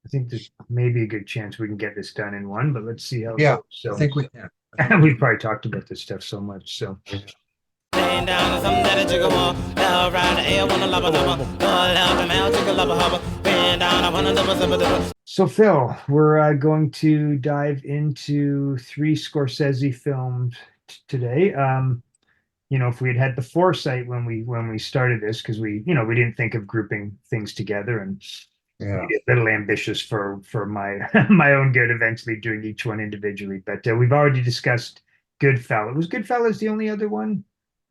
I think there's maybe a good chance we can get this done in one, but let's see how it Yeah, goes. I So think we can. I think we we've probably talked about this stuff so much. So can. Laying down is something that a jigger want. Love ride the air, wanna love a love. Love the mouth, jigger love a hubba. Bend down, I wanna double, double, double. so Phil, we're going to dive into three Scorsese films today. If we had had the foresight when we started this, because we didn't think of grouping things together, and Yeah. maybe a little ambitious for my my own good, eventually doing each one individually. But we've already discussed Goodfellas. Was Goodfellas the only other one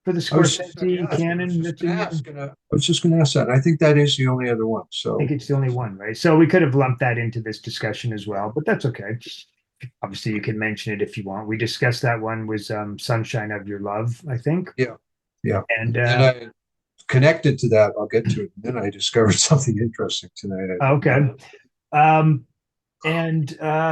for the I was just, yeah, Scorsese I was canon just that's gonna in there? ask, I was just gonna ask that. I think that is the only other one. I think So it's the only one, right? So we could have lumped that into this discussion as well, but that's okay. Obviously, you can mention it if you want. We discussed that one was Sunshine of Your Love, I think. yeah, yeah. And And I connected to that, I'll get to it. And then I discovered something interesting tonight. I didn't okay. know. Um, and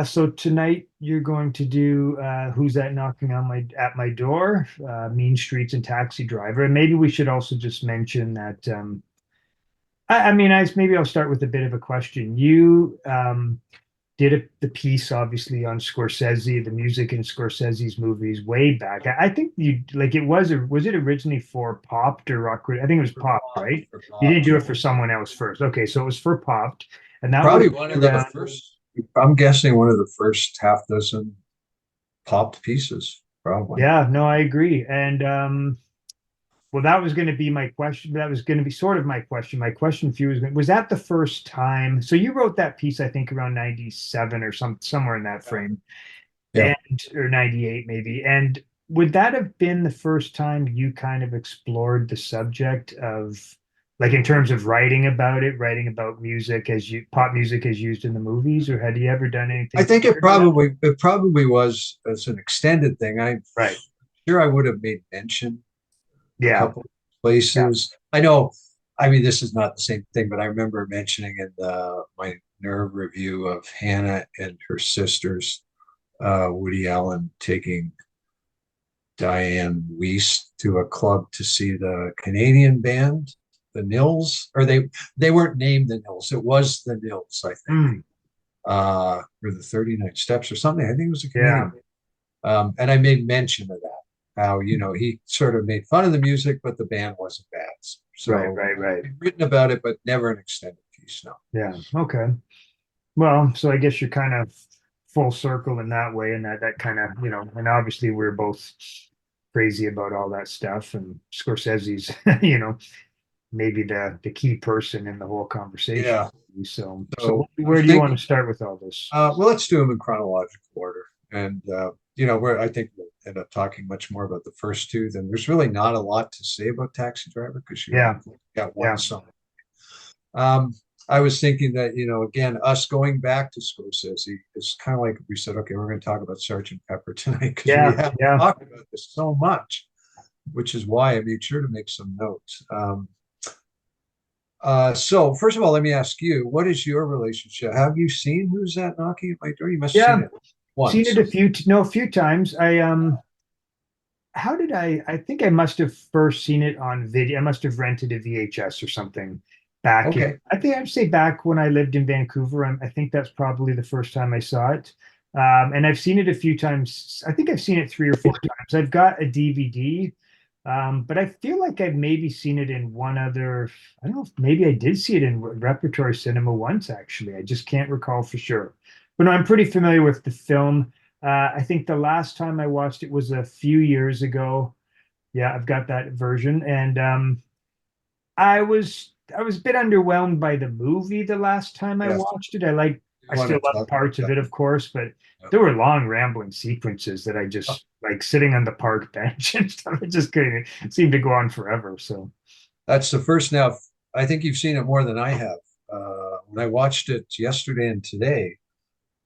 so tonight you're going to do Who's That Knocking on My at My Door, Mean Streets and Taxi Driver. And maybe we should also just mention that I mean, maybe I'll start with a bit of a question. You did the piece obviously on Scorsese, the music in Scorsese's movies way back. I think you like it was it originally for Popped or Rock? I think it was For Popped, Bob, right? for You Bob, didn't do it for someone else first. Okay, so it was for Popped, and that would probably have one of been the around. first. I'm guessing one of the first half dozen popped pieces, probably. Yeah, no, I agree. And well, that was going to be my question. That was going to be sort of my question. My question for you was that the first time? So you wrote that piece, I think, around 97 or somewhere in that Yeah. frame, Yeah. and or 98 maybe. And would that have been the first time you kind of explored the subject of, like, in terms of writing about it, writing about music as you pop music as used in the movies, or had you ever done I anything think prior to that? it probably was as an extended thing. I'm Right. sure I would have made mention a Yeah. couple of Yeah. places. I know, I mean, this is not the same thing, but I remember mentioning in my nerve review of Hannah and her sisters, Woody Allen taking Diane Weiss to a club to see the Canadian band, the Nils, or they weren't named the Nils. It was the Nils, I think, Mm, or the 39 Steps or something. I think it was a yeah. Canadian band. And I made mention of that, how, he sort of made fun of the music, but the band wasn't bad. Right. So Right. Right. I've written about it, but never an extended piece. No. Yeah. Okay. Well, so I guess you're kind of full circle in that way, and that kind of, and obviously we're both crazy about all that stuff, and Scorsese's, maybe the key person in the whole conversation. Yeah. So So I where was do you want to thinking, start with all this? well, let's do them in chronological order. And, I think we'll end up talking much more about the first two. Then there's really not a lot to say about Taxi Driver because you Yeah, got one yeah, song. Um, I was thinking that, again, us going back to Scorsese is kind of like we said, okay, we're going to talk about Sergeant Pepper tonight because we yeah, have yeah. talked about this so much, which is why I made sure to make some notes. So first of all, let me ask you, what is your relationship? Have you seen Who's That Knocking at My Door? You must have seen Yeah, it seen it once. no, a few times. How did I think I must have first seen it on video. I must have rented a VHS or something back in, Okay. I think I'd say back when I lived in Vancouver. I think that's probably the first time I saw it. And I've seen it a few times. I think I've seen it 3 or 4 times. I've got a DVD, but I feel like I've maybe seen it in one other. I don't know if maybe I did see it in repertory cinema once, actually. I just can't recall for sure. But no, I'm pretty familiar with the film. I think the last time I watched it was a few years ago. Yeah, I've got that version, and I was a bit underwhelmed by the movie the last time I Yes. watched it. You I want still to love talk about parts of that? it, of course, but Yeah. there were long rambling sequences that I Uh, just like sitting on the park bench and stuff. It just couldn't it seemed to go on forever. So That's the first now. I think you've seen it more than I have. When I watched it yesterday and today,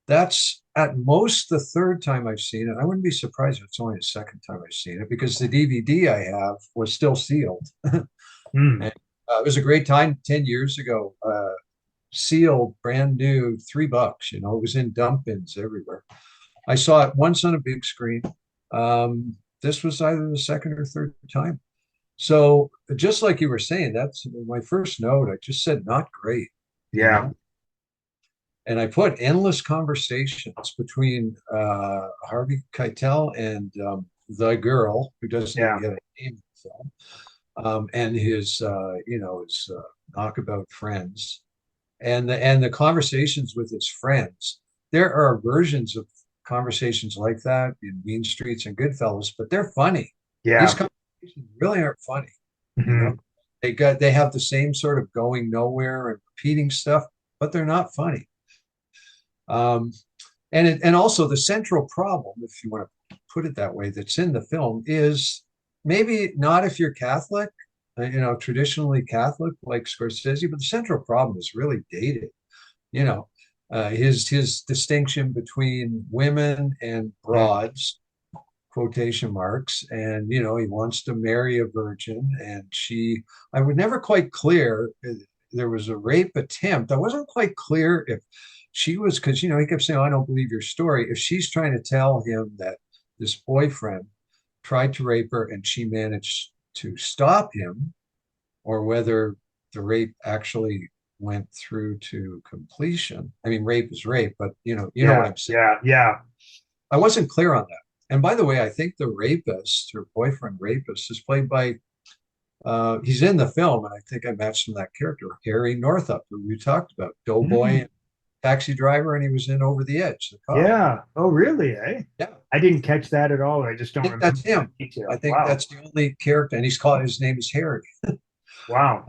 that's at most the third time I've seen it. I wouldn't be surprised if it's only the second time I've seen it because the DVD I have was still sealed. mm, And it was a great time 10 years ago. Sealed, brand new, $3. It was in dump bins everywhere. I saw it once on a big screen. This was either the second or third time. So just like you were saying, that's my first note. I just said not great, you yeah, know. and I put endless conversations between Harvey Keitel and the girl who doesn't even Yeah. get a name in the film, and his his knockabout friends, and the conversations with his friends. There are versions of conversations like that in Mean Streets and Goodfellas, but they're funny. These Yeah. conversations really aren't funny. You know, Mhm. they have the same sort of going nowhere and repeating stuff, but they're not funny. Um, and also the central problem, if you want to put it that way, that's in the film is maybe not if you're Catholic, traditionally Catholic like Scorsese, but the central problem is really dated. You know, his distinction between women and broads, quotation marks, and he wants to marry a virgin, and I was never quite clear. There was a rape attempt. I wasn't quite clear if she was, because he kept saying, "Oh, I don't believe your story," if she's trying to tell him that this boyfriend tried to rape her and she managed to stop him, or whether the rape actually went through to completion. I mean, rape is rape, but you know what Yeah. I'm saying. Yeah. Yeah. I wasn't clear on that. And by the way, I think the rapist, her boyfriend rapist, is played by he's in the film, and I think I matched him that character, Harry Northup, who we talked about, Doughboy Mm. and Taxi Driver, and he was in Over the Edge, the cop. Yeah. Oh, really? Eh? Yeah, I didn't catch that at all. I just I don't think remember that's that him. I detail. think Wow. that's the only character, and his name is Harry. Wow.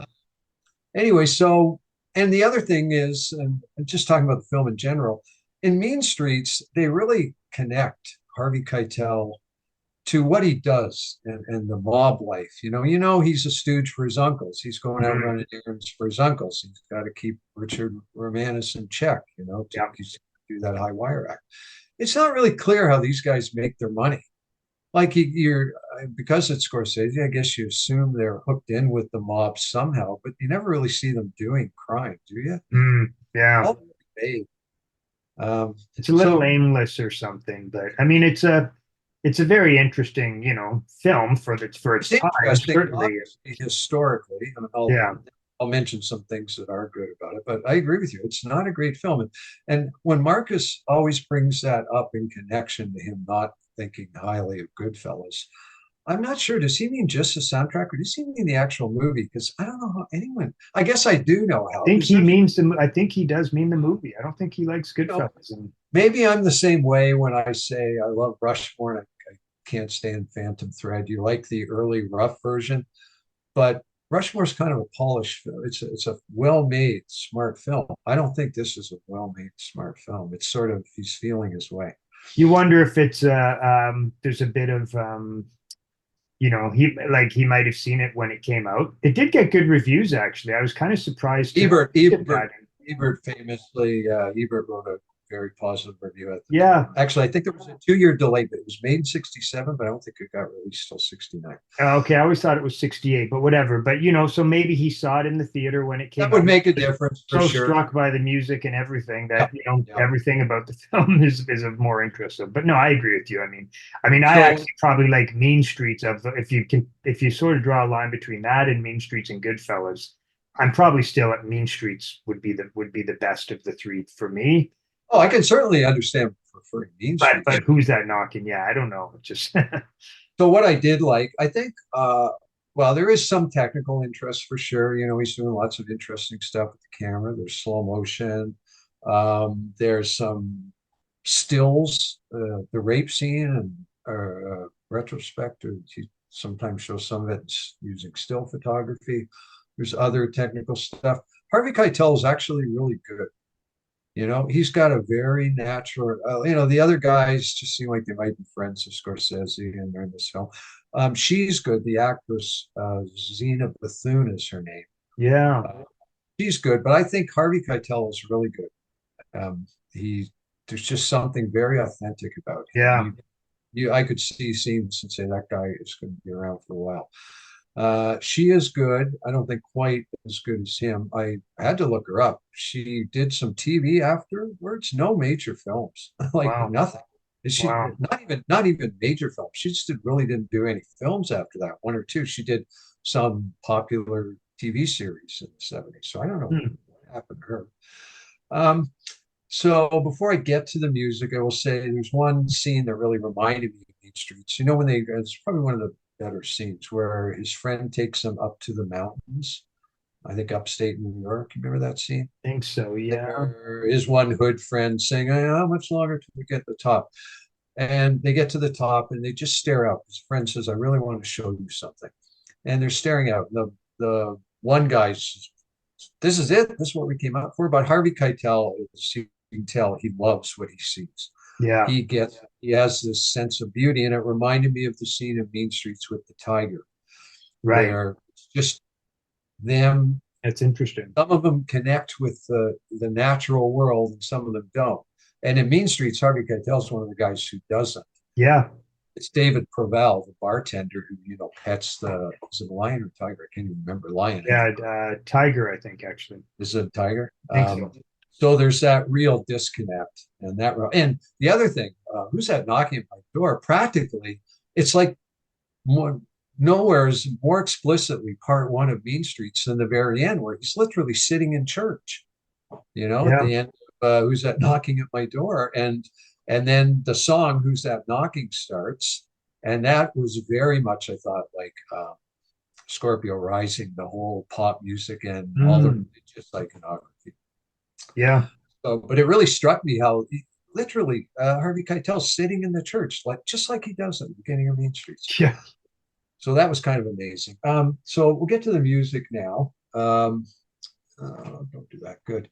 Anyway, so, and the other thing is, and just talking about the film in general, in Mean Streets, they really connect Harvey Keitel to what he does and the mob life. He's a stooge for his uncles. He's going out Mhm. running errands for his uncles. He's got to keep Richard Romanus in check, to Yeah. do that high wire act. It's not really clear how these guys make their money. Like you're because it's Scorsese, I guess you assume they're hooked in with the mob somehow, but you never really see them doing crime, do you? Yeah. All vague. Um, It's a little so aimless or something, but I mean, it's a very interesting, film for its it's time, interesting, certainly. obviously, historically, and Yeah. I'll mention some things that are good about it, but I agree with you. It's not a great film. And when Marcus always brings that up in connection to him not thinking highly of Goodfellas, I'm not sure. Does he mean just the soundtrack, or does he mean the actual movie? Because I don't know how anyone, I guess I do know how, Think because he means the. I think he does mean the movie. I don't think he likes you know, Goodfellas. And maybe I'm the same way when I say I love Rushmore and I can't stand Phantom Thread. You like the early rough version, but Rushmore's kind of a polished film. It's a well-made, smart film. I don't think this is a well-made, smart film. It's sort of he's feeling his way. you wonder if it's there's a bit of he might have seen it when it came out. It did get good reviews actually. I was kind of surprised to Ebert, get that. Ebert, Ebert famously, Ebert wrote a very positive review at the Yeah. time. Actually, I think there was a 2-year delay, but it was made in '67, but I don't think it got released till '69. Okay, I always thought it was 68, but whatever. But so maybe he saw it in the theater when it That came would out. make a difference for So sure. struck by the music and everything Yeah, that yeah. everything about the film is of more interest. So, but no, I agree with you. I mean, I So actually probably like Mean Streets if you sort of draw a line between that and Mean Streets and Goodfellas, I'm probably still at Mean Streets would be the best of the three for me. Oh, I can certainly understand preferring Mean But Streets. but who's that knocking? Yeah, I don't know. Just So what I did like, I think, well, there is some technical interest for sure. He's doing lots of interesting stuff with the camera. There's slow motion. There's some stills, the rape scene and retrospect. Or he sometimes shows some of it using still photography. There's other technical stuff. Harvey Keitel is actually really good. He's got a very natural, the other guys just seem like they might be friends of Scorsese and they're in this film. She's good. The actress, Zena Bethune is her name. yeah, She's good, but I think Harvey Keitel is really good. There's just something very authentic about yeah, him. I could see scenes and say that guy is going to be around for a while. She is good. I don't think quite as good as him. I had to look her up. She did some TV afterwards, no major films, like wow, nothing. And she wow, not even major films. She just really didn't do any films after that, one or two. She did some popular TV series in the '70s. So I don't know hmm. what happened to her. Um, So before I get to the music, I will say there's one scene that really reminded me of Mean Streets. You know, when they, it's probably one of the better scenes where his friend takes him up to the mountains. I think upstate New York. You remember that scene? Think so, yeah. There is one hood friend saying, how much longer till we get to the top? And they get to the top and they just stare up. His friend says, I really want to show you something. And they're staring out. The one guy's, this is it. This is what we came out for. But Harvey Keitel, you can tell he loves what he sees. Yeah, He has this sense of beauty. And it reminded me of the scene in Mean Streets with the tiger, right. where it's just them. That's interesting. Some of them connect with the natural world and some of them don't. And in Mean Streets, Harvey Keitel is one of the guys who doesn't. Yeah. It's David Provel, the bartender who, pets is it a lion or tiger? I can't even remember. Lion. Yeah, tiger, I think, actually. Is it a tiger? I think so. So there's that real disconnect and the other thing, who's that knocking at my door? Practically, it's like nowhere is more explicitly part one of Mean Streets than the very end, where he's literally sitting in church, at Yeah. the end of Who's That Knocking at My Door? And then the song Who's That Knocking starts. And that was very much, I thought, like Scorpio Rising, the whole pop music and all the religious iconography. Yeah. So, but it really struck me how literally Harvey Keitel sitting in the church, just like he does at the beginning of Mean Streets. Yeah. So that was kind of amazing. So we'll get to the music now. Don't do that. Good.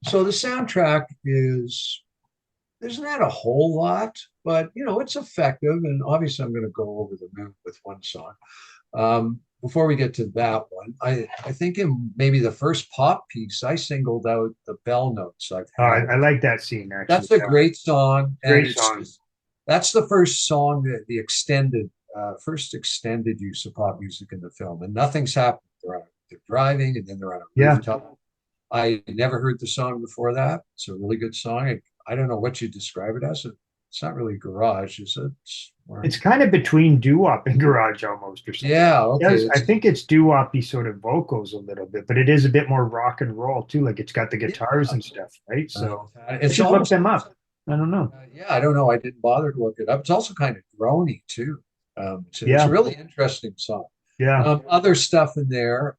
So the soundtrack there's not a whole lot, but it's effective. And obviously I'm going to go over the moon with one song. Before we get to that one, I think in maybe the first pop piece, I singled out the Bell Notes I've had. I like that scene, actually. That's a great song. Great song. That's the first song that the first extended use of pop music in the film. And nothing's happened. They're driving and then they're on a rooftop. I never heard the song before that. It's a really good song. I don't know what you describe it as. It's not really garage, is it? It's kind of between doo-wop and garage almost, or something. Yeah, okay. I think it's doo-wop-y sort of vocals a little bit, but it is a bit more rock and roll too. Like it's got the guitars and stuff, right? So it's should look them up. I don't know. I don't know. I didn't bother to look it up. It's also kind of drony too. It's a really interesting song. Yeah. Other stuff in there.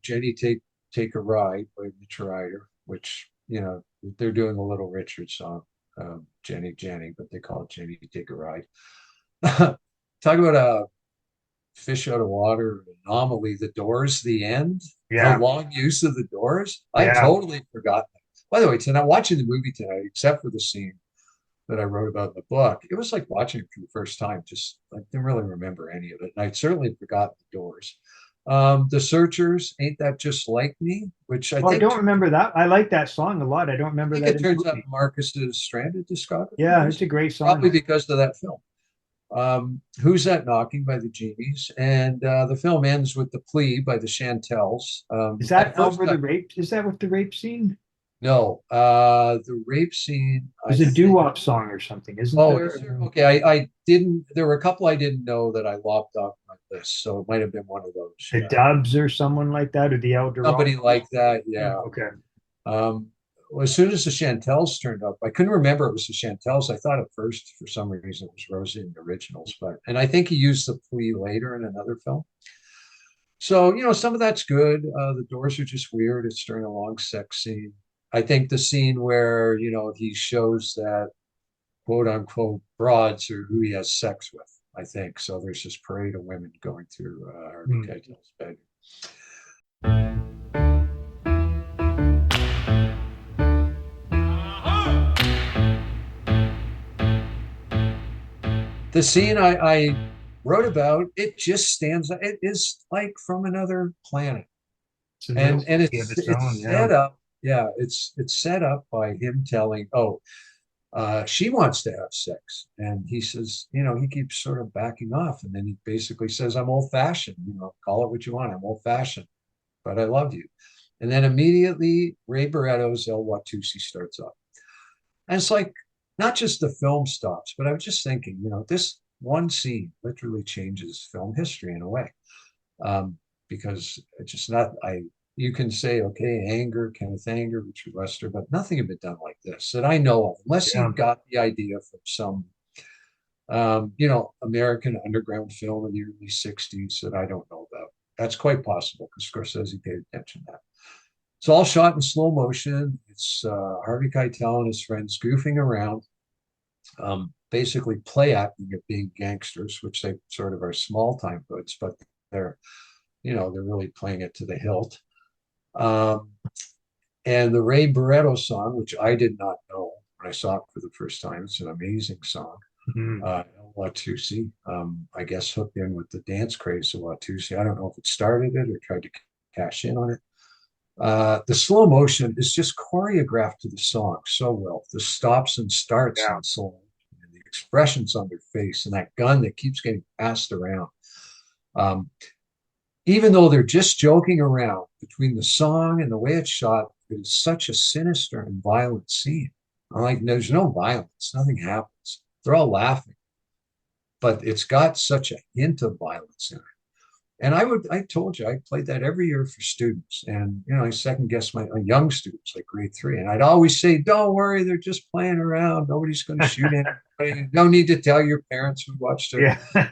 Jenny Take a Ride by Mitch Ryder, which they're doing a Little Richard song. Jenny, but they call it Jenny Take a Ride. Talk about a fish out of water anomaly. The Doors, the end. Yeah. The long use of the Doors. I totally forgot that. By the way, tonight watching the movie tonight, except for the scene that I wrote about in the book, it was like watching it for the first time. Just I didn't really remember any of it, and I'd certainly forgotten the Doors. The Searchers, Ain't That Just Like Me, which I think I don't remember that. I like that song a lot. I don't remember that. It turns out Marcus's Stranded discography. Yeah, it's a great song. Probably because of that film. Who's That Knocking by the Genies, and the film ends with The Plea by the Chantels. Is that over the rape? Is that with the rape scene? No, the rape scene is a doo-wop song or something, isn't there? Okay. I didn't. There were a couple I didn't know that I lopped off my list, so it might have been one of those. The Dubs or someone like that, or the Elder. Somebody like that, yeah. Okay. As soon as the Chantels turned up, I couldn't remember it was the Chantels. I thought at first, for some reason, it was Rosie and the Originals, and I think he used The Plea later in another film. So some of that's good. The Doors are just weird. It's during a long sex scene. I think the scene where, he shows that quote unquote broads are who he has sex with, I think. So there's this parade of women going through Harvey Keitel's bedroom. The scene I wrote about, it just stands, it is like from another planet. And it's set up. Yeah, it's set up by him telling, she wants to have sex. And he says, he keeps sort of backing off. And then he basically says, I'm old fashioned, call it what you want. I'm old fashioned, but I love you. And then immediately Ray Barretto's El Watusi starts up. And it's like, not just the film stops, but I was just thinking, this one scene literally changes film history in a way. Because it's just not, you can say, okay, Anger, Kenneth Anger, Richard Lester, but nothing had been done like this that I know of, unless Yeah. you got the idea from some, American underground film in the early 60s that I don't know about. That's quite possible because Scorsese paid attention to that. It's all shot in slow motion. It's Harvey Keitel and his friends goofing around, basically play acting at being gangsters, which they sort of are small time hoods, but they're, they're really playing it to the hilt. And the Ray Barretto song, which I did not know when I saw it for the first time, it's an amazing song. Mhm. Watusi, I guess hooked in with the dance craze of Watusi. I don't know if it started it or tried to cash in on it. The slow motion is just choreographed to the song so well. The stops and starts Yeah. in slow motion, and the expressions on their face, and that gun that keeps getting passed around. Even though they're just joking around, between the song and the way it's shot, it is such a sinister and violent scene. Like, there's no violence, nothing happens. They're all laughing, but it's got such a hint of violence in it. And I told you, I played that every year for students. And, I second guess my young students, like grade 3. And I'd always say, don't worry, they're just playing around. Nobody's going to shoot anybody. No need to tell your parents who watched it. Yeah.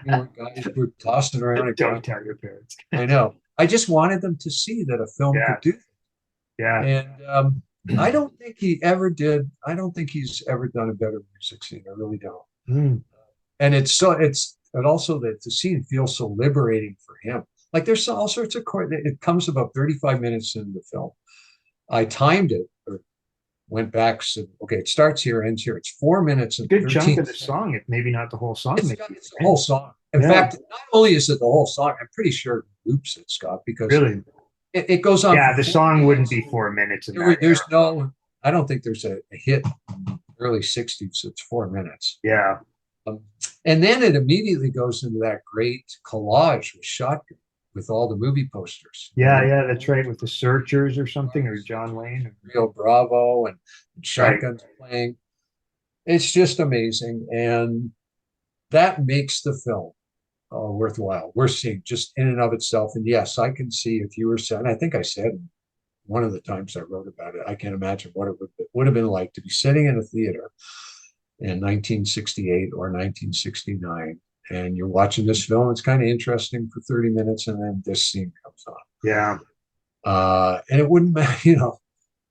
Guys were tossing around a gun. Don't tell your parents. I know. I just wanted them to see that a film Yeah. could do that. Yeah. And I don't think he ever did. I don't think he's ever done a better music scene. I really don't. Mm. And and also that the scene feels so liberating for him. Like, there's all sorts of it comes about 35 minutes into the film. I timed it, or went back, said, okay, it starts here, ends here. It's 4 minutes and Good chunk of the seconds. ong, if maybe not the whole song. It's the whole song. In fact, not only is it the whole song, I'm pretty sure it loops it, Scott, because Really, it goes on. yeah, the song wouldn't be 4 minutes. There's no, I don't think there's a hit in the early 60s. It's 4 minutes. Yeah. And then it immediately goes into that great collage with shotgun, with all the movie posters. Yeah, that's right. With the Searchers or something, or John Wayne. Rio Bravo and shotguns playing. It's just amazing. And that makes the film worthwhile. We're seeing just in and of itself. And yes, I can see if you were saying, and I think I said one of the times I wrote about it, I can't imagine what it would have been like to be sitting in a theater in 1968 or 1969, and you're watching this film. It's kind of interesting for 30 minutes, and then this scene comes on. Yeah. And it wouldn't matter,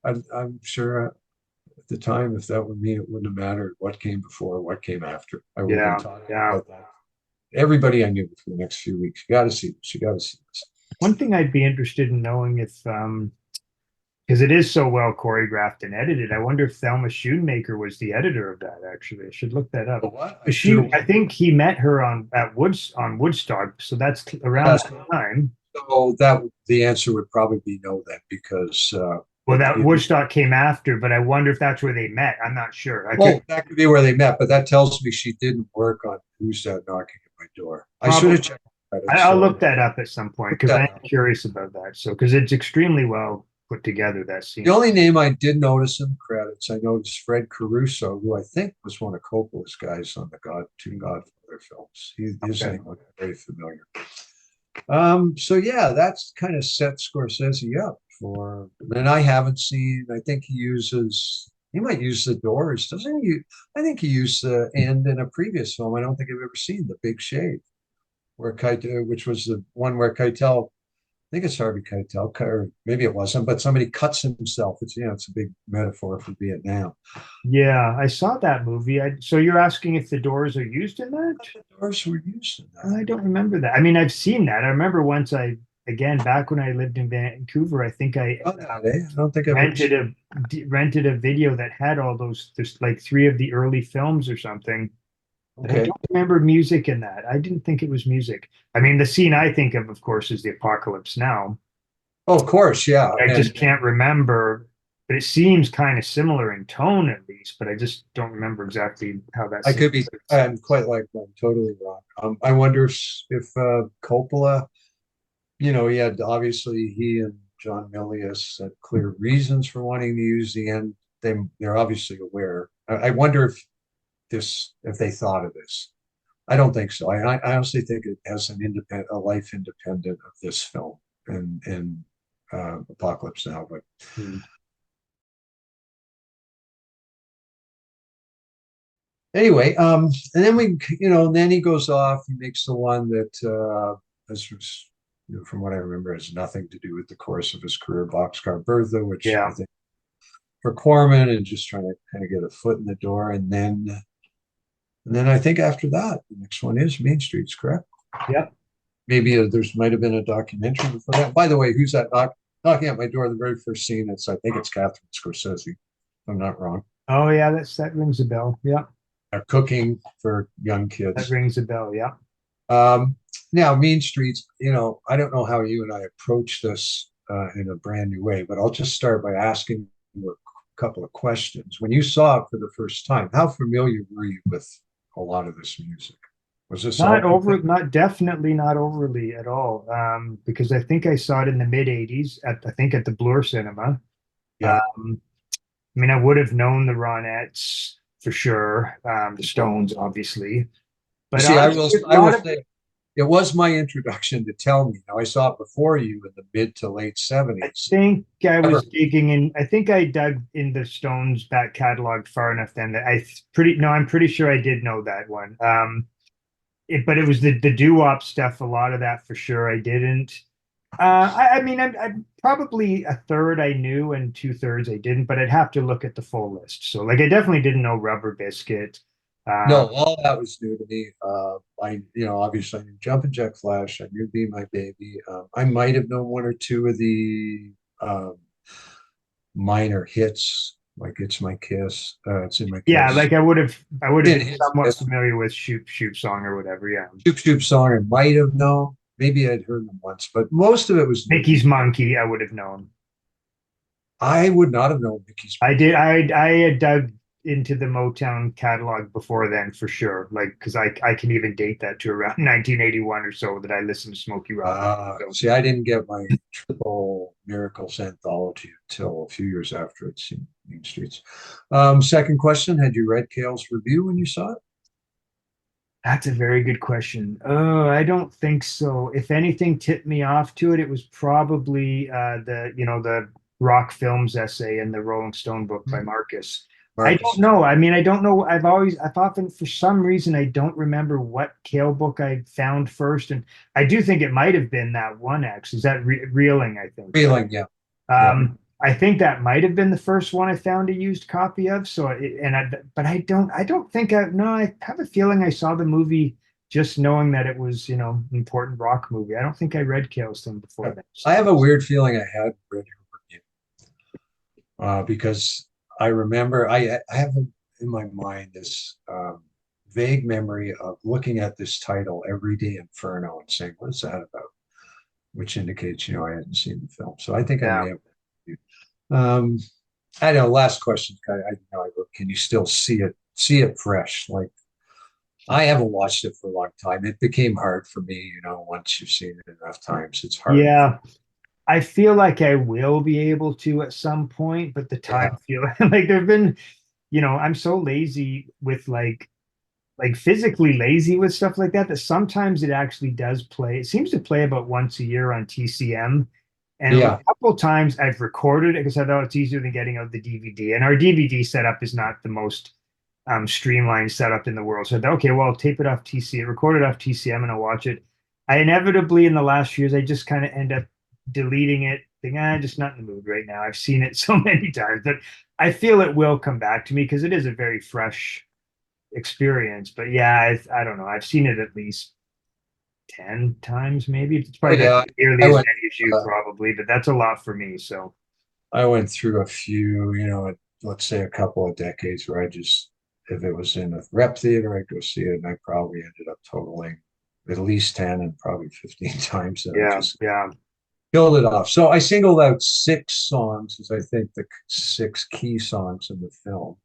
I'm sure at the time, if that were me, it wouldn't have mattered what came before, what came after. I would have been talking about that. Everybody I knew for the next few weeks, you got to see this. You got to see this. One thing I'd be interested in knowing, if because it is so well choreographed and edited, I wonder if Thelma Schoonmaker was the editor of that. Actually, I should look that up. What? I think he met her on Woodstock, so that's around the time. So the answer would probably be no then, because that Woodstock came after, but I wonder if that's where they met. I'm not sure. That could be where they met, but that tells me she didn't work on Who's That Knocking at My Door. I should have checked. I'll look that up at some point, because I'm curious about that. So, because it's extremely well put together, that scene. The only name I did notice in the credits, I noticed Fred Caruso, who I think was one of Coppola's guys on the two Godfather films. His name looked very familiar. So yeah, that's kind of set Scorsese up for, and I haven't seen, I think he might use The Doors, doesn't he? I think he used the end in a previous film I don't think I've ever seen, The Big Shave, which was the one where Keitel, I think it's Harvey Keitel, or maybe it wasn't, but somebody cuts himself. It's a big metaphor for Vietnam. Yeah, I saw that movie. So you're asking if the Doors are used in that? The Doors were used in that. I don't remember that. I mean, I've seen that. I remember once back when I lived in Vancouver, I think I don't think I rented a video that had all those, there's like 3 of the early films or something. Okay. I don't remember music in that. I didn't think it was music. I mean, the scene I think of course, is the Apocalypse Now. Oh, of course, yeah. I just can't remember, but it seems kind of similar in tone at least, but I just don't remember exactly how that. I could be. I'm quite like I'm totally wrong. I wonder if Coppola, he had, obviously he and John Milius had clear reasons for wanting to use the end. They're obviously aware. I wonder if they thought of this. I don't think so. I honestly think it has a life independent of this film, and Apocalypse Now, but anyway, and then then he goes off. He makes the one that this was, from what I remember, has nothing to do with the course of his career, Boxcar Bertha, which I think for Corman and just trying to kind of get a foot in the door, and then I think after that, the next one is Main Streets, correct? Yep. Maybe there's might have been a documentary before that. By the way, who's that knocking at my door? The very first scene, I think it's Catherine Scorsese, if I'm not wrong. Oh yeah, that rings a bell. Yeah. Cooking for young kids. That rings a bell. Yeah. Now, Mean Streets, I don't know how you and I approach this in a brand new way, but I'll just start by asking you a couple of questions. When you saw it for the first time, how familiar were you with a lot of this music? Was this definitely not overly at all? Because I think I saw it in the mid '80s at the Bloor Cinema. Yeah. I mean, I would have known the Ronettes for sure, the Stones, obviously. But see, I will say, it was my introduction to Tell Me. Now, I saw it before you in the mid to late 70s. I think I was digging in. I think I dug in the Stones back catalog far enough then that I'm pretty sure I did know that one. But it was the doo-wop stuff, a lot of that for sure I didn't. I mean, I'm probably a third I knew and 2/3 I didn't, but I'd have to look at the full list. So, like, I definitely didn't know Rubber Biscuit. No, all that was new to me. Obviously I knew Jumpin' Jack Flash, I knew Be My Baby. I might have known one or two of the minor hits, like It's My Kiss, It's in My Kiss. Yeah, like I would have been somewhat familiar with Shoop Shoop Song or whatever. Yeah, Shoop Shoop Song I might have known. Maybe I'd heard them once, but most of it was Mickey's Monkey. I would have known. I would not have known Mickey's Monkey. I had dug into the Motown catalog before then for sure, like, because I can even date that to around 1981 or so that I listened to Smokey Robinson. See, I didn't get my triple Miracles anthology until a few years after I'd seen Mean Streets. Second question, had you read Cale's review when you saw it? That's a very good question. I don't think so. If anything tipped me off to it, it was probably the Rock Films essay in the Rolling Stone book by Marcus. I don't know. I mean, I don't know. I've often, for some reason, I don't remember what Cale book I found first. And I do think it might have been that one, X. Is that Reeling, I think. Reeling, yeah. I think that might have been the first one I found a used copy of. But I don't think I have a feeling I saw the movie just knowing that it was, an important rock movie. I don't think I read Cale's thing before that. I have a weird feeling I had read her review. Because I remember I have in my mind this vague memory of looking at this title, Everyday Inferno, and saying, what is that about? Which indicates, I hadn't seen the film. So I think I may have. I know. Last question. I wrote, can you still see it fresh? Like, I haven't watched it for a long time. It became hard for me, once you've seen it enough times, it's hard. Yeah. I feel like I will be able to at some point, but the time feel like there've been, I'm so lazy with like physically lazy with stuff like that sometimes it actually does play. It seems to play about once a year on TCM. And a couple times I've recorded it because I thought it's easier than getting out the DVD. And our DVD setup is not the most streamlined setup in the world. So I thought, okay, well, I'll tape it off TCM, record it off TCM, and I'll watch it. I inevitably, in the last few years, I just kind of end up deleting it, thinking, I'm just not in the mood right now. I've seen it so many times that I feel it will come back to me because it is a very fresh experience. But yeah, I don't know. I've seen it at least 10 times, maybe. It's probably not nearly as many as you probably, but that's a lot for me. So I went through a few, let's say a couple of decades where if it was in a rep theater, I'd go see it, and I probably ended up totaling at least 10 and probably 15 times. Killed it off. So I singled out 6 songs as I think the 6 key songs in the film,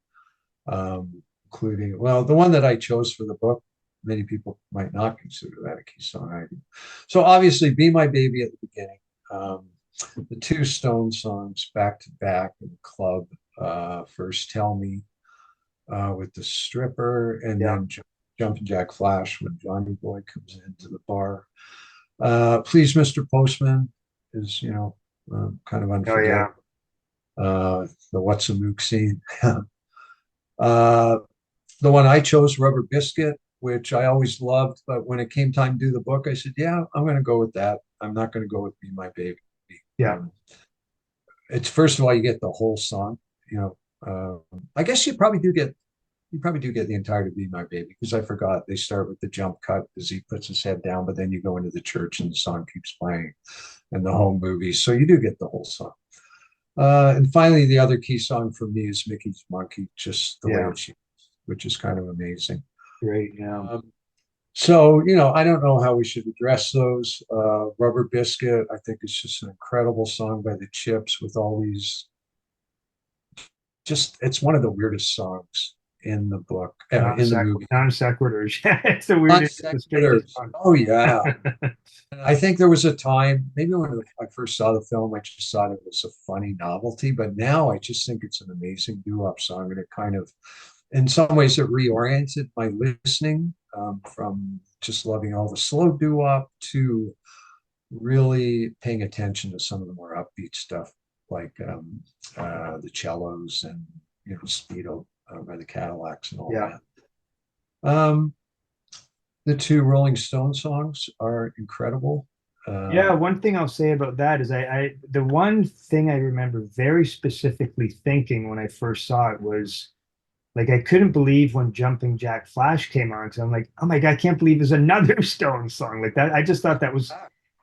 including, the one that I chose for the book, many people might not consider that a key song. I do. So obviously, Be My Baby at the beginning, the 2 Stone songs back to back in the club, first Tell Me with the stripper, and then Jumpin' Jack Flash when Johnny Boy comes into the bar. Please, Mr. Postman is, kind of Oh yeah. unforgettable. The What's a Mook scene. uh, the one I chose, Rubber Biscuit, which I always loved, but when it came time to do the book, I said, "Yeah, I'm going to go with that. I'm not going to go with Be My Baby." Yeah. Um, it's first of all, you get the whole song. You know, I guess you probably do get the entirety of Be My Baby because I forgot they start with the jump cut as he puts his head down, but then you go into the church and the song keeps playing and the home movie. So you do get the whole song. And finally, the other key song for me is Mickey's Monkey, just the way Yeah. it's used, which is kind of amazing. Great. Yeah. So, you know, I don't know how we should address those. Rubber Biscuit, I think it's just an incredible song by the Chips with all these, just, it's one of the weirdest songs in the book, in the movie. Non sequiturs. Yeah, it's the Non weirdest, the strangest sequiturs. one. Oh, yeah. I think there was a time, maybe when I first saw the film, I just thought it was a funny novelty, but now I just think it's an amazing doo-wop song, and it kind of, in some ways, it reoriented my listening from just loving all the slow doo-wop to really paying attention to some of the more upbeat stuff, like the cellos and Speedo by the Cadillacs and all Yeah. that. The two Rolling Stone songs are incredible. Yeah, one thing I'll say about that is the one thing I remember very specifically thinking when I first saw it was like I couldn't believe when Jumping Jack Flash came on because I'm like, oh my God, I can't believe there's another Stone song like that. I just thought that was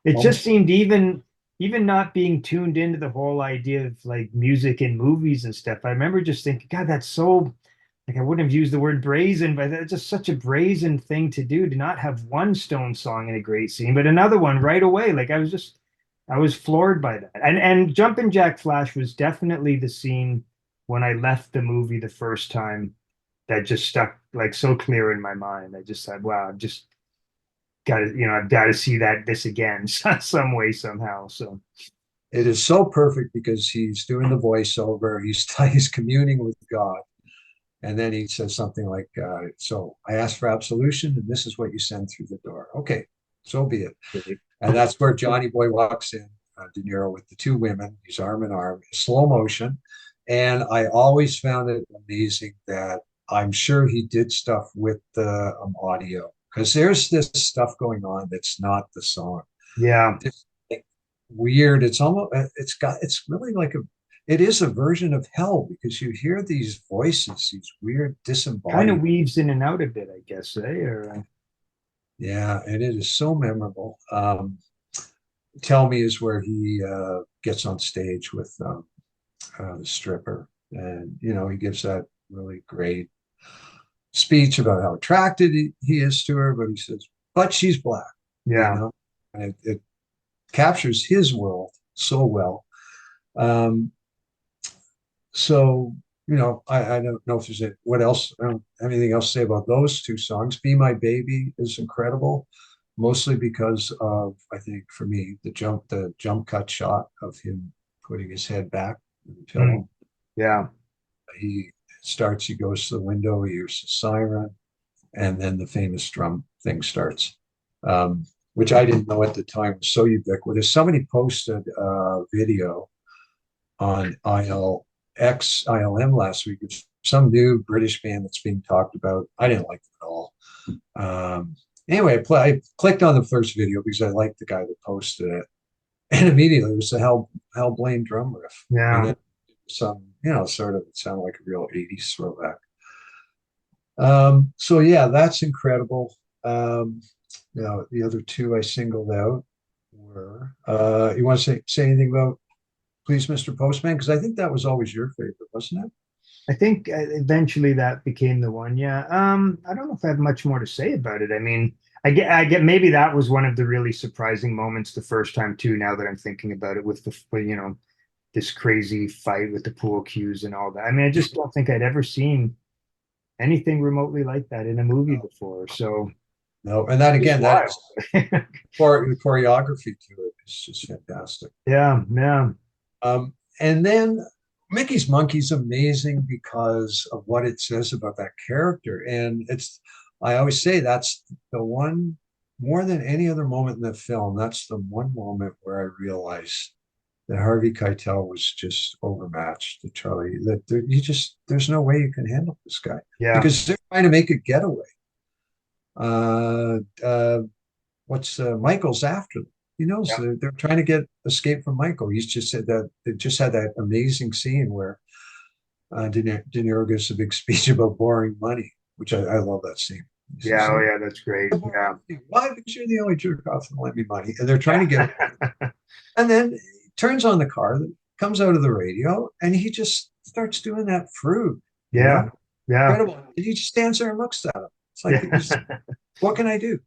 it just seemed even not being tuned into the whole idea of like music in movies and stuff. I remember just thinking, God, that's so like I wouldn't have used the word brazen, but that's just such a brazen thing to do to not have one Stone song in a great scene, but another one right away. Like I was floored by that. And Jumpin' Jack Flash was definitely the scene when I left the movie the first time that just stuck like so clear in my mind. I just said, wow, I've just got to, I've got to see this again some way, somehow. So it is so perfect because he's doing the voiceover, he's communing with God. And then he says something like, so I asked for absolution, and this is what you send through the door. Okay, so be it. And that's where Johnny Boy walks in, De Niro with the two women. He's arm in arm, slow motion. And I always found it amazing that I'm sure he did stuff with the audio because there's this stuff going on that's not the song. yeah, It's weird. It's really like it is a version of hell because you hear these voices, these weird kind of disembodied. weaves in and out a bit, I guess, or Yeah, and it is so memorable. Tell Me is where he gets on stage with the stripper, and he gives that really great speech about how attracted he is to her, but he says, "But she's black," you yeah. know, and it captures his world so well. Um, so I don't know if what else. I don't have anything else to say about those two songs. "Be My Baby" is incredible, mostly because of, I think, for me, the jump cut shot of him putting his head back in the Mm, pillow. yeah. He goes to the window, he hears the siren, and then the famous drum thing starts, which I didn't know at the time was so ubiquitous. Somebody posted a video on ILM last week. It's some new British band that's being talked about. I didn't like them at all. Anyway, I clicked on the first video because I liked the guy that posted it, and immediately it was the Hell Blaine drum riff, and Yeah. then some sort of it sounded like a real 80s throwback. So yeah, that's incredible. The other two I singled out were you want to say anything about Please Mr. Postman? Because I think that was always your favorite, wasn't it? I think eventually that became the one. Yeah. I don't know if I have much more to say about it. I mean, I get maybe that was one of the really surprising moments the first time too, now that I'm thinking about it with this crazy fight with the pool cues and all that. I mean, I just don't think I'd ever seen anything remotely like that in a movie No, before. So no. And then just again, that wild. is the choreography to it is just fantastic. Yeah, yeah, And then Mickey's Monkey's amazing because of what it says about that character. And I always say that's the one, more than any other moment in the film, that's the one moment where I realized that Harvey Keitel was just overmatched to Charlie. That there's no way you can handle this guy Yeah. because they're trying to make a getaway. Uh, uh, what's Michael's after them? He knows Yeah. they're trying to get escape from Michael. He's just said that they just had that amazing scene where De Niro gives a big speech about borrowing money, which I love that scene. He Yeah. says, Oh, yeah. That's great. Yeah. why? Because you're the only jerk off that lent me money, and they're trying to get it. And then he turns on the car, comes out of the radio, and he just starts doing that fruit. You Yeah. know, Yeah. incredible. And he just stands there and looks at him. It's like, Yeah. what can I do?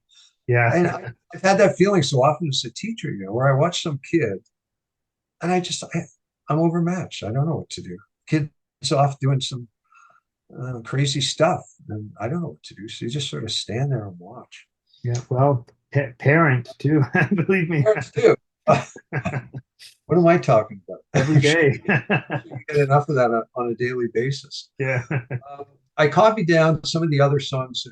Yeah. And I've had that feeling so often as a teacher, where I watch some kid and I'm overmatched. I don't know what to do. Kid's off doing some crazy stuff and I don't know what to do. So you just sort of stand there and watch. Yeah. Well, parent too. Believe me. Parents too. What am I talking about? Every day. You get enough of that on a daily basis. Yeah. I copied down some of the other songs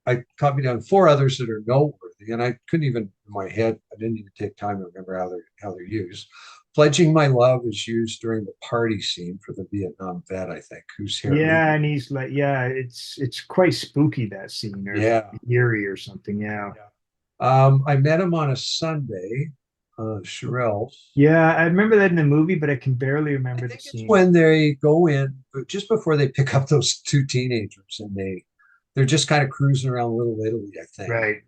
I copied down 4 others that are noteworthy, and I couldn't even in my head. I didn't even take time to remember how they're used. "Pledging My Love" is used during the party scene for the Vietnam vet, I think, who's here. Yeah, and he's like, yeah, it's quite spooky, that scene, or Yeah, eerie or something. Yeah. I Met Him on a Sunday. Shirelles. Yeah, I remember that in the movie, but I can barely I remember the think it's scene. when they go in just before they pick up those 2 teenagers, and they're just kind of cruising around Little Italy, I think. Right.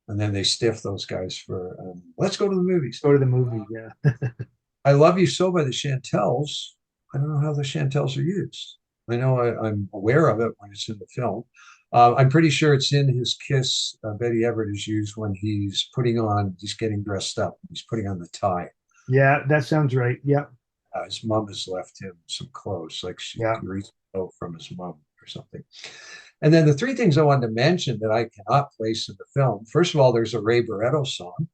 And then they stiff those guys for let's go to the movies. Go to the movie. Yeah. I Love You So by the Chantels. I don't know how the Chantels are used. I know I'm aware of it when it's in the film. I'm pretty sure it's in his Kiss. Betty Everett is used when he's getting dressed up. He's putting on the tie. Yeah, that sounds right. Yeah. His mom has left him some clothes, like she Yeah. reads from his mom or something. And then the 3 things I wanted to mention that I cannot place in the film. First of all, there's a Ray Barretto song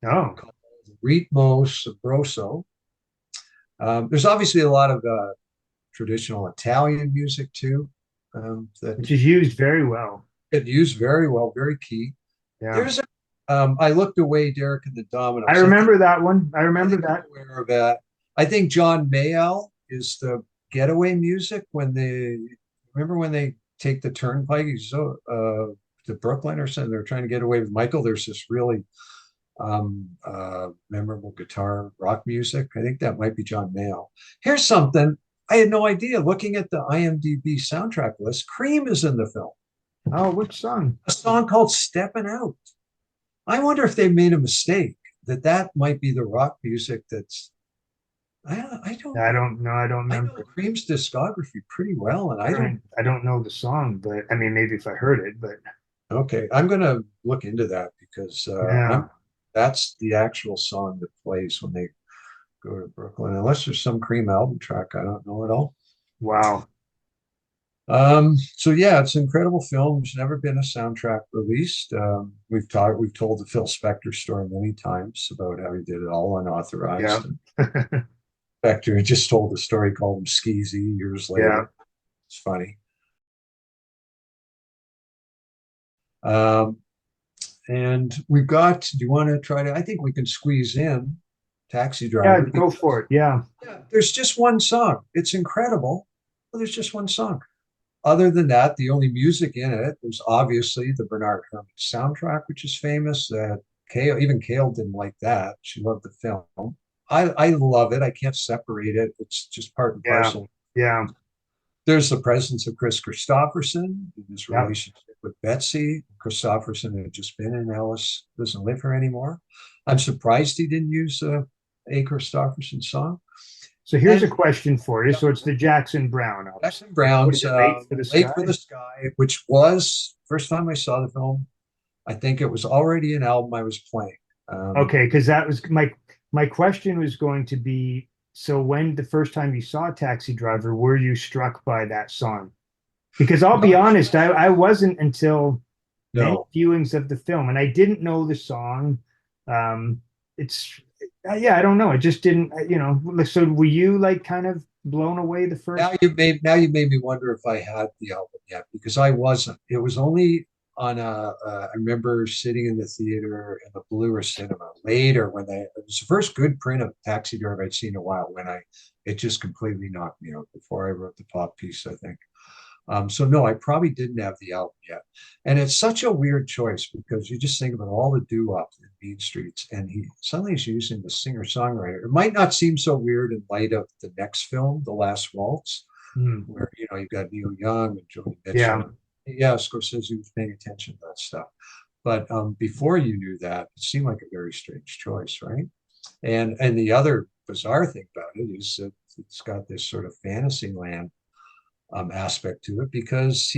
Oh. called Ritmo Sabroso. There's obviously a lot of traditional Italian music too, that Which is used very well. get used very well, very key. Yeah. There's I Looked Away, Derek and the Dominoes. I remember that one. I I remember think that. I'm aware of that. I think John Mayall is the getaway music when they take the turnpike. He's to Brooklyn or something. They're trying to get away with Michael. There's this really memorable guitar rock music. I think that might be John Mayall. Here's something I had no idea. Looking at the IMDb soundtrack list, Cream is in the film. Oh, which song? A song called "Steppin' Out." I wonder if they made a mistake that might be the rock music that's. I don't. I don't know. I don't I know remember. Cream's discography pretty well, and I don't know the song, but I mean, maybe if I heard it, but Okay, I'm gonna look into that because yeah. that's the actual song that plays when they go to Brooklyn. Unless there's some Cream album track I don't know at all. Wow. So yeah, it's an incredible film. There's never been a soundtrack released. We've told the Phil Spector story many times about how he did it all unauthorized. Yeah. And Spector just told a story called him Skeezy years later. Yeah. It's funny. And we've got, do you want to try to, I think we can squeeze in Taxi Yeah, Driver. go for it. Yeah. Yeah, there's just one song. It's incredible, but there's just one song. Other than that, the only music in it is obviously the Bernard Herrmann soundtrack, which is famous. That even Kale didn't like that. She loved the film. I love it. I can't separate it. It's just part and Yeah. parcel. Yeah. There's the presence of Chris Christopherson in his Yeah. relationship with Betsy. Christopherson had just been in Alice Doesn't Live Here Anymore. I'm surprised he didn't use a Christopherson song. So here's a question for you. So it's the Jackson Brown album. Jackson Brown's Late for the Sky, which was first time I saw the film. I think it was already an album I was playing. Okay, because that was my question was going to be, so when the first time you saw Taxi Driver, were you struck by that song? Because I'll be honest, I wasn't until many viewings of the film, and I didn't know the song. Yeah, I don't know. It just didn't, so were you like kind of blown away the first? Now you made me wonder if I had the album yet, because I wasn't. It was only on I remember sitting in the theater in the Bluer Cinema later when it was the first good print of Taxi Driver I'd seen in a while when it just completely knocked me out before I wrote the pop piece, I think. So no, I probably didn't have the album yet. And it's such a weird choice because you just think about all the doo-wop in Mean Streets, and suddenly he's using the singer-songwriter. It might not seem so weird in light of the next film, The Last Waltz, where you've got Neil Young and Joni Mitchell. Yeah, Scorsese was paying attention to that stuff. But before you knew that, it seemed like a very strange choice, right? And the other bizarre thing about it is that it's got this sort of fantasy land aspect to it because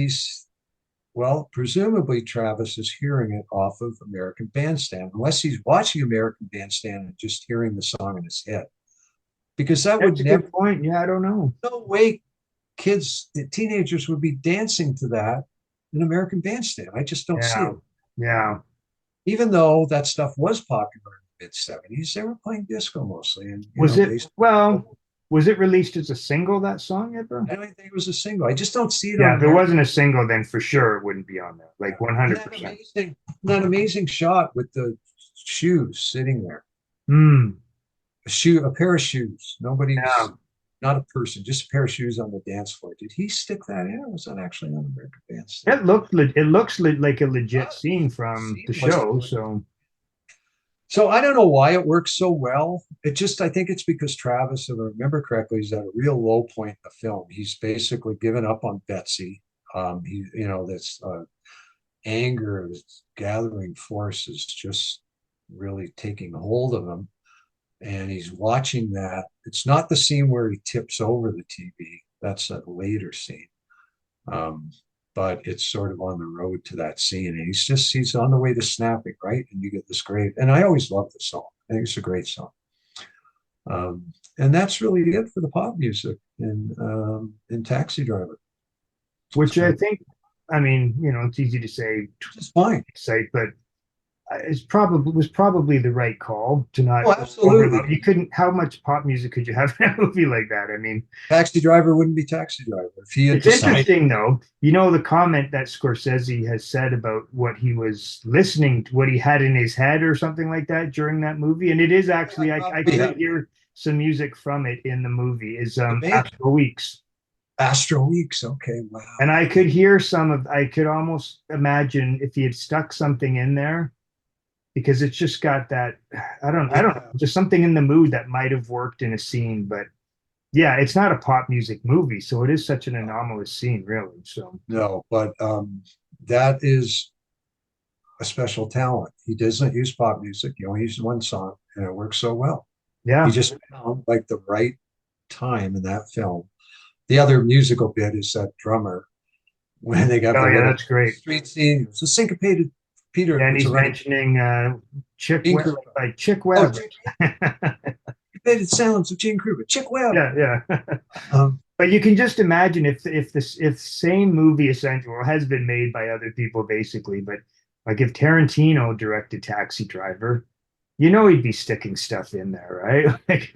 presumably Travis is hearing it off of American Bandstand, unless he's watching American Bandstand and just hearing the song in his head. Because that That's would a never, good point. Yeah, I don't know. no way teenagers would be dancing to that in American Bandstand. I just don't see it. Yeah. Even though that stuff was popular in the mid-70s, they were playing disco mostly. And was it released as a single, that song, ever? I don't think it was a single. I just don't see it. Yeah, if it wasn't a single, then for sure it wouldn't be on there. Like 100%. That amazing shot with the shoes sitting there. A pair of shoes. Not a person, just a pair of shoes on the dance floor. Did he stick that in, or was that actually on American Bandstand? It looks like a legit scene from the show. So I don't know why it works so well. I think it's because Travis, if I remember correctly, is at a real low point in the film. He's basically given up on Betsy. This anger, this gathering force is just really taking hold of him. And he's watching that. It's not the scene where he tips over the TV. That's a later scene. But it's sort of on the road to that scene. And he's on the way to snapping, right? And you get this great, and I always love the song. I think it's a great song. And that's really it for the pop music in Taxi Driver. Which I think, it's easy to say. It's fine. But was probably the right call to not. Oh, absolutely. You couldn't. How much pop music could you have in a movie like that? I mean, Taxi Driver wouldn't be Taxi Driver if he had. It's interesting though. The comment that Scorsese has said about what he was listening to, what he had in his head, or something like that during that movie, and it is actually I could hear some music from it in the movie. Is Astro Weeks. Astro Weeks. Okay, wow. And I could hear I could almost imagine if he had stuck something in there. Because it's just got that, I don't know, just something in the mood that might have worked in a scene. But yeah, it's not a pop music movie, so it is such an anomalous scene, really. So no, but that is a special talent. He doesn't use pop music. He only uses one song, and it works so well. Yeah, he just found like the right time in that film. The other musical bit is that drummer when they got that's great street scene. It was a syncopated. Peter, and he's mentioning Chick Webb, like Chick Webb. It sounds of Gene Kruger, Chick Webb. Yeah. But you can just imagine if same movie essentially has been made by other people basically, but like if Tarantino directed Taxi Driver, he'd be sticking stuff in there, right?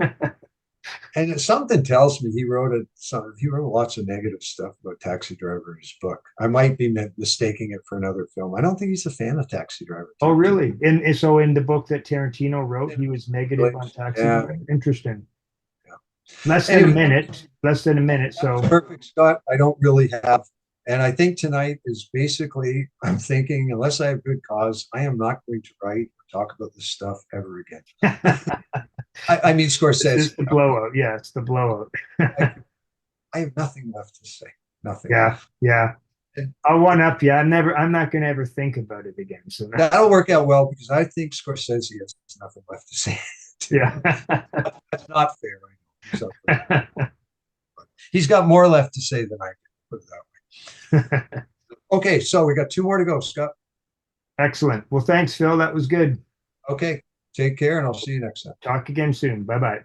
And something tells me he wrote lots of negative stuff about Taxi Driver in his book. I might be mistaking it for another film. I don't think he's a fan of Taxi Driver. Oh, really? And so in the book that Tarantino wrote, he was negative on Taxi Driver. Interesting. Yeah. Less than a minute. So perfect, Scott. I don't really have. And I think tonight is basically, I'm thinking, unless I have good cause, I am not going to write or talk about this stuff ever again. I mean, Scorsese. It's the blowout. Yeah, it's the blowout. I have nothing left to say. Nothing. Yeah. I'll one up you. I'm not going to ever think about it again. So that'll work out well because I think Scorsese has nothing left to say. Yeah. That's not fair. I know. He's got more left to say than I can, put it that way. Okay, so we got 2 more to go, Scott. Excellent. Well, thanks, Phil. That was good. Okay. Take care, and I'll see you next time. Talk again soon. Bye-bye.